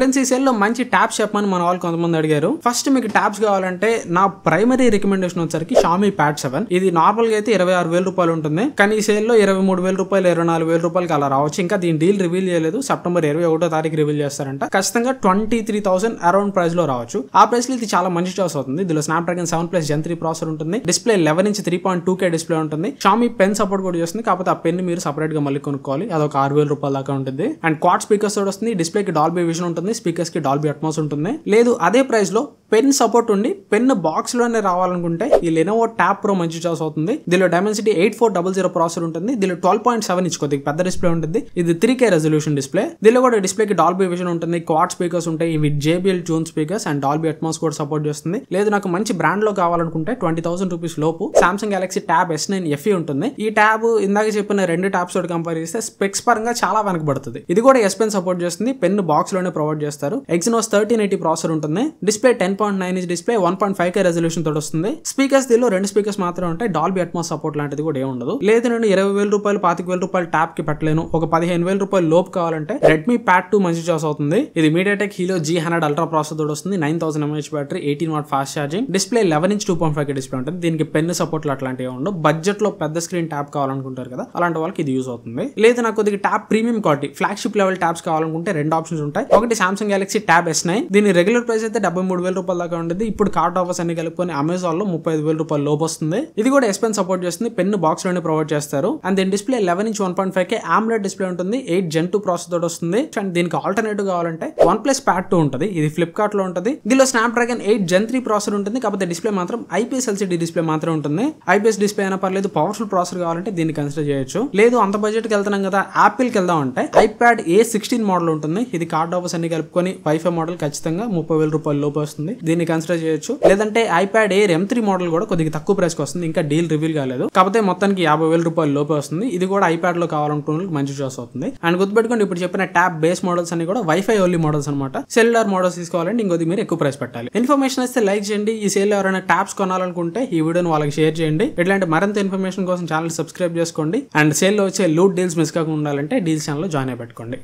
Friends ఈ sale లో మంచి ట్యాబ్స్ చెప్పమని మన వాళ్ళు కొంతమంది అడిగారు. ఫస్ట్ మీకు ట్యాబ్స్ కావాలంటే నా ప్రైమరీ రికమెండేషన్ వచ్చరికి Xiaomi Pad 7. ఇది నార్మల్ గా అయితే 26,000 రూపాయలు ఉంటుంది. కానీ ఈ సేల్ లో 23,000 రూపాయలు 24,000 రూపాయలకి అలా రావచ్చు. ఇంకా దీని డీల్ రివీల్ చేయలేదు. సెప్టెంబర్ 21వ తారీఖు రివీల్ చేస్తారంట. ఖచ్చితంగా 23,000 అరౌండ్ ప్రైస్ లో రావచ్చు. ఆ ప్రైస్ లో ఇది చాలా మంచి చాయిస్ అవుతుంది. దీనిలో Snapdragon 7+ Gen 3 ప్రాసెసర్ ఉంటుంది. డిస్ప్లే 11" 3.2K డిస్ప్లే ఉంటుంది. Xiaomi పెన్ సపోర్ట్ కూడా చేస్తుంది. కాకపోతే ఆ పెన్ మీరు సెపరేట్ గా మళ్ళీ కొనుక్కోవాలి. అదొక 6,000 రూపాయల దాకా ఉంటుంది. అండ్ క్వాడ్ స్పీకర్స్ తోడు వస్తుంది. డిస్ప్లే కి డాల్బీ విజన్ ఉంటుంది. స్పీకర్స్ కి డాల్బీ అట్మాస్ ఉంటుంది. లేదు అదే ప్రైస్ లో పెన్ సపోర్ట్ ఉండి పెన్ బాక్స్ లోనే రావాలనుకుంటే ఈ Lenovo Tab Pro మంచి చాయిస్ అవుతుంది. దీనిలో Dimensity 8400 ప్రాసెసర్ ఉంటుంది. దీనిలో 12.7 ఇంచ్ కొద్దిగా పెద్ద డిస్ప్లే ఉంటుంది. ఇది 3K రెజల్యూషన్ డిస్ప్లే. దీనిలో కూడా డిస్ప్లే కి డాల్బీ విజన్ ఉంటుంది. క్వాడ్ స్పీకర్స్ ఉంటాయి. ఇవి JBL tune speakers and Dolby Atmos కూడా సపోర్ట్ చేస్తుంది. లేదు నాకు మంచి బ్రాండ్ లో కావాలనుకుంటే 20,000 రూపీస్ లోపు Samsung Galaxy Tab S9 FE ఉంటుంది. ఈ ట్యాబ్ ఇందాక చెప్పిన రెండు ట్యాబ్స్ తోటి కంపేర్ చేస్తే స్పెక్స్ పరంగా చాలా వెనకబడుతుంది. ఇది కూడా S Pen సపోర్ట్ చేస్తుంది. పెన్ బాక్స్ లోనే ప్రొవైడ్ చేస్తారు. Exynos 1380 ప్రాసెసర్ ఉంటుంది. Display 10.9 inch display 1.5K resolution తోటి వస్తుంది. స్పీకర్స్ దీనిలో 2 స్పీకర్స్ మాత్రమే ఉంటాయి. డాల్బీ అట్మాస్ సపోర్ట్ లాంటిది కూడా ఏమి ఉండదు. లేదు నేను 20,000 రూపాయలు 25,000 రూపాయలు ట్యాబ్ కి పెట్టలేను, ఒక 15,000 రూపాయలు లోపు కావాలంటే Redmi Pad 2 మంచి చాయిస్ అవుతుంది. ఇది MediaTek Helio G100 ultra processor తోటి వస్తుంది. 9000 mAh battery, 18W fast charging, display 11" 2.5K display ఉంటుంది. దీనికి పెన్ సపోర్ట్ అట్లాంటివి ఉండవు. బడ్జెట్ లో పెద్ద స్క్రీన్ ట్యాబ్ కావాలనుకుంటారు కదా, అలాంటి వాళ్ళకి ఇది యూజ్ అవుతుంది. లేదు నాకు కొద్దిగా tab premium quality flagship level tabs కావాలనుకుంటే రెండు ఆప్షన్స్ ఉంటాయి. ఒకటి Samsung Galaxy Tab S9. దీని రెగ్యులర్ ప్రైస్ అయితే 73,000 రూపాయల దాకా ఉంటుంది. ఇప్పుడు కార్డ్ ఆఫర్స్ అన్ని కలుపుకొని అమెజాన్ లో 35,000 రూపాయలు లోపు వస్తుంది. ఇది కూడా S Pen సపోర్ట్ చేస్తుంది. పెన్ బాక్స్ లోనే ప్రొవైడ్ చేస్తారు. అండ్ దీని డిస్ప్లే 11" 1.5K AMOLED డిస్ప్లే ఉంటుంది. 8 Gen 2 ప్రాసెసర్ తోటి వస్తుంది. అండ్ దీనికి ఆల్టర్నేటివ్ కావాలంటే OnePlus Pad 2 ఉంటుంది. ఇది ఫ్లిప్కార్ట్ లో ఉంటుంది. దీనిలో Snapdragon 8 Gen 3 ప్రాసెసర్ ఉంటుంది. కాకపోతే డిస్ప్లే మాత్రం IPS LCD డిస్ప్లే మాత్రం ఉంటుంది. IPS డిస్ప్లే అయినా పర్లేదు. పవర్ఫుల్ ప్రాసెసర్ కావాలంటే దీన్ని కన్సిడర్ చేయొచ్చు. లేదు అంత బడ్జెట్ కి వెళ్తున్నాం కదా, యాపిల్ కి వెళ్దాం అంటే iPad A16 మోడల్ ఉంటుంది. ఇది కార్డ్ ఆఫర్స్ అన్ని కలుపుకొని వైఫై మోడల్ ఖచ్చితంగా 30,000 రూపాయల లోపు వస్తుంది. దీన్ని కన్సిడర్ చేయొచ్చు. లేదంటే iPad Air M3 మోడల్ కూడా కొద్దిగా తక్కువ ప్రైస్ కి వస్తుంది. ఇంకా డీల్ రివీల్ కాలేదు. కాకపోతే మొత్తానికి 50,000 రూపాయల లోపు వస్తుంది. ఇది కూడా iPad లో కావాలనుకున్న మంచి చాయిస్ అవుతుంది. అండ్ గుర్తుపెట్టుకోండి, ఇప్పుడు చెప్పిన ట్యాబ్ బేస్ మోడల్స్ అన్ని కూడా వైఫై ఓన్లీ మోడల్స్ అనమాట. సెల్యులర్ మోడల్స్ తీసుకోవాలంటే ఇంకొద్ది మీరు ఎక్కువ ప్రైస్ పెట్టాలి. ఇన్ఫర్మేషన్ వస్తే లైక్ చేయండి. ఈ సేల్ ఎవరైనా ట్యాబ్స్ కొనాలనుకుంటే ఈ వీడియోని వాళ్ళకి షేర్ చేయండి. ఇట్లాంటి మరింత ఇన్ఫర్మేషన్ కోసం ఛానల్ సబ్స్క్రైబ్ చేసుకోండి. అండ్ సేల్ లో వచ్చే లూట్ డీల్స్ మిస్ కాకుండా ఉండాలంటే డీల్స్ ఛానల్ లో జాయిన్ అయి పెట్టుకోండి.